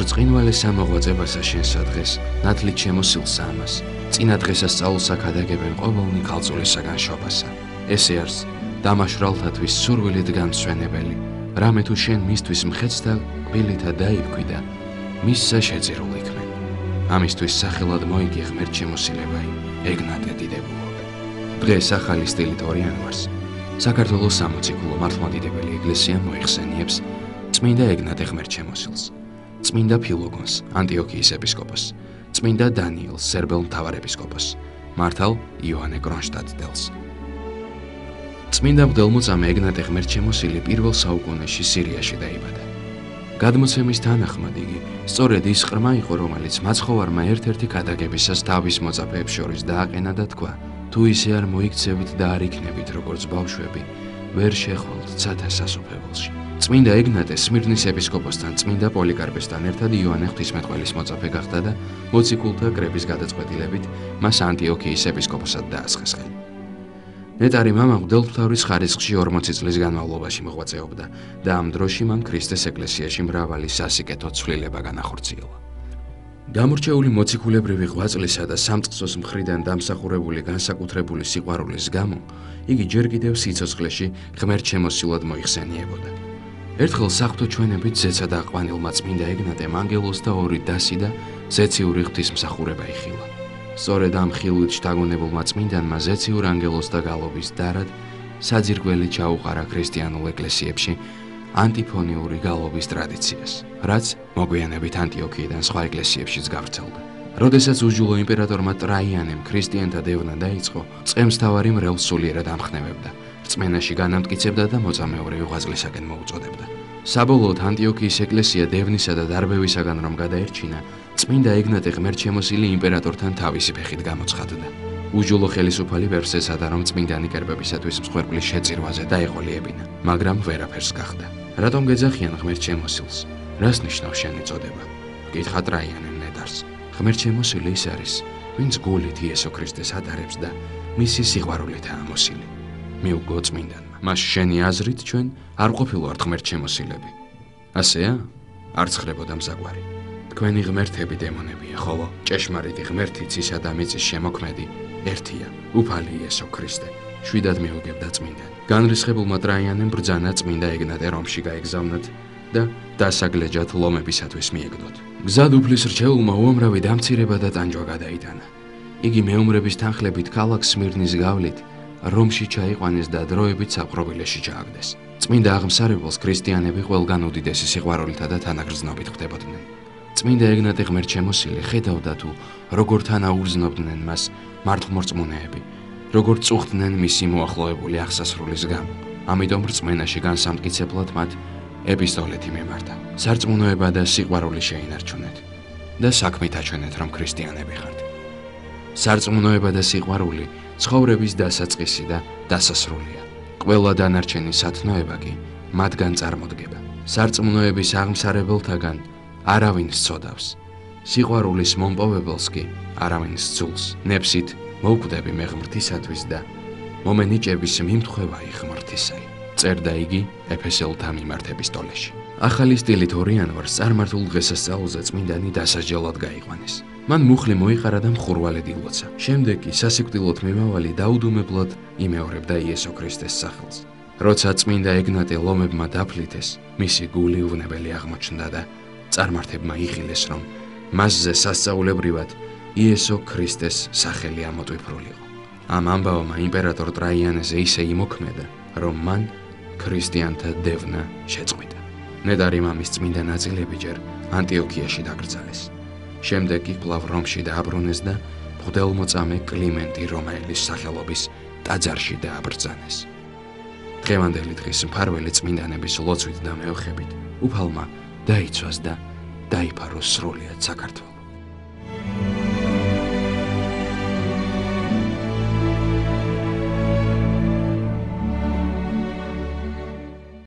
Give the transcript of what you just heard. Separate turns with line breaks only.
წინვალე სამოღვაწებასა შენსა დღეს, ნათლით შემოსილსა ამას. წინა დღესასწაულსა ქადაგებენ ყოველნი ქალწულისაგან შობასა. ესე არის დამაშვრალთათვის სურვილით განსვენებელი. რამე თუ შენ მისთვის მხეცთა კბილითა დაიბქვი და მისსა შეწირულ იქნენ. ამისთვის სახელად მოიგი ღმერთ შემოსილებაი, ეგნატე დიდებულო. დღეს ახალი სტილით 2 იანვარს საქართველოს სამოციქულო მართლმადიდებელი ეკლესია მოიხსენიებს წმინდა ეგნატე ღმერთ შემოსილს, წმინდა ფილოგონს, ანტიოქიის ეპისკოპოსს, წმინდა დანიელს, სერბელ მთავარეპისკოპოსს, მართალ იოანე კრონშტადტელს. წმინდა მღვდელმოწამე ეგნატე ღმერთ შემოსილი პირველ საუკუნეში სირიაში დაიბადა. გადმოცემის თანახმად იგი სწორედ ის ყრმა იყო, რომელიც მაცხოვარმა ერთ-ერთი ქადაგებისას თავის მოწაფეებს შორის დააყენა და თქვა: თუ ისე არ მოიქცევით და არ იქნებით როგორც ბავშვები, ვერ შეხვალთ ცათა სასუფეველში. წმინდა ეგნატე სმირნის ეპისკოპოსთან წმინდა პოლიკარპესთან ერთად იოანე ღვთისმეტყველის მოწაფე გახდა და მოციქულთა კრების გადაწყვეტილებით მას ანტიოქიის ეპისკოპოსად დაასხეს ხელი. ნეტარი მამა მღვდელმთავრის ხარისხში 40 წლის განმავლობაში მოღვაწეობდა და ამ დროში მან ქრისტეს ეკლესიაში მრავალი სასიკეთო ცვლილება განახორციელა. გამორჩეული მოციქულებრივი ღვაწლისა და სამწყსოს მხრიდან დამსახურებული განსაკუთრებული სიყვარულის გამო იგი ჯერ კიდევ სიცოცხლეში ღმერთ შემოსილად მოიხსენიებოდა. ერთხელ საღვთო ჩვენებით ზეცა და ყვანილმა წმინდა ეგნატემ ანგელოზს და 2 დასი და ზეციური ღვთისმსახურება იხილა. სწორედ ამ ხილვით შთაგონებულმა წმინდანმა ზეციურ ანგელოზს და გალობის დარად საძირკველი ჩაუყარა ქრისტიანულ ეკლესიებში ანტიფონიური გალობის ტრადიციას, რაც მოგვიანებით ანტიოქიიდან სხვა ეკლესიებშიც გავრცელდა. როდესაც უჯულო იმპერატორმა ტრაიანემ ქრისტიანთა დევნა დაიწყო, წყემსთავარი მრევლს სულიერად ამხნევებდა, რწმენაში განამტკიცებდა და მოწამეობრივი ღვაწლისაკენ მოუწოდებდა. საბოლოოდ ანტიოქიის ეკლესია დევნისა და დარბევისაგან რომ გადაერჩინა, წმინდა ეგნატე ღმერთ შემოსილი იმპერატორთან თავისი ფეხით გამოცხადდა. უჯულო ხელისუფალი ვერც ეცადა, რომ წმინდანი კერპებისათვის მსხვერპლის შეწირვაზე დაეყოლიებინა, მაგრამ ვერაფერს გახდა. რატომ გეძახიან ღმერთ შემოსილს? რას ნიშნავს შენი წოდება? გითხა ტრაიანემ ნეტარს. ღმერთ შემოსილი ის არის, ვინც გულით იესო ქრისტეს ატარებს და მისი სიყვარულითაა ამოსილი. მიუგო წმინდანმა. მას შენი აზრით ჩვენ არ ყოფილვართ ღმერთ შემოსილები. ასეა? არ ცხრებოდა მზაგვარი. თქვენი ღმერთები დემონებია, ხოლო ჭეშმარიტი ღმერთი ცისა და მიწის შემოქმედი ერთია, უფალი იესო ქრისტე. შვიდად მიუგებდა წმინდანი. განრისხებულმა ტრაიანემ ბრძანა წმინდა ეგნატე რომში გაეგზავნათ და დასაგლეჯად ლომებისათვის მიეგდოთ. გზად უფლის რჩეულმა უამრავი დამცირება და ტანჯვა გადაიტანა. იგი მეომრების თანხლებით ქალაქ სმირნის გავლით რომში ჩაიყვანეს და დროებით საპყრობილეში ჩააგდეს. წმინდა აღმსარებელს ქრისტიანები ყველგან უდიდესი სიყვარულითა და თანაგრძნობით ხვდებოდნენ. წმინდა ეგნატე ღმერთ შემოსილი ხედავდა თუ როგორ თანაუგრძნობდნენ მას მართლმორწმუნეები, როგორ წუხდნენ მისი მოახლოებული აღსასრულის გამო. ამიტომ რწმენაში განსამტკიცებლად მათ ეპისტოლეთი მემართა. სარწმუნოება და სიყვარული შეინარჩუნეთ და საქმით აჩვენეთ, რომ ქრისტიანები ხართ. სარწმუნოება და სიყვარული ცხოვრების დასაწყისი და დასასრულია. ყველა დანარჩენი სათნოება კი მათგან წარმოდგება. სარწმუნოების აღმსარებელთაგან არავინ სწოდავს. სიყვარულის მომპოვებელს კი არავინ სძულს. ნებსით მოვკვდები მე ღმრთისათვის და მომენიჭების მიმთხვევაი ღმრთისაი. წერდა იგი ეფესელთა მიმართ ეპისტოლეში. ახალი სტილით 2 იანვარს წარმართულ დღესასწაულზე წმინდანი დასასჯელად გაიყვანეს. მან მუხლი მოიყარა და მხურვალედ ილოცა. შემდეგ კი სასიკვდილოდ მიმავალი დაუდუმებლად იმეორებდა იესო ქრისტეს სახელს. როცა წმინდა ეგნატე ლომებმა დაფლითეს, მისი გული უვნებელი აღმოჩნდა და წარმართებმა იხილეს, რომ მასზე სასწაულებრივად იესო ქრისტეს სახელი ამოტვიფრულიყო. ამ ამბავმა იმპერატორ ტრაიანეზე ისე იმოქმედა, რომ მან ქრისტიანთა დევნა შეწყვიტა. ნეტარი მამის წმინდა ნაწილები ჯერ ანტიოქიაში დაკრძალეს. შემდეგ კი კვლავ რომში დააბრუნეს და მღვდელმოწამე კლიმენტი რომაელის სახელობის ტაძარში დააბრძანეს. დღევანდელი დღის მფარველი წმინდანების ლოცვით და მეოხებით უფალმა დაიცვას და დაიფაროს სრულიად საქართველო.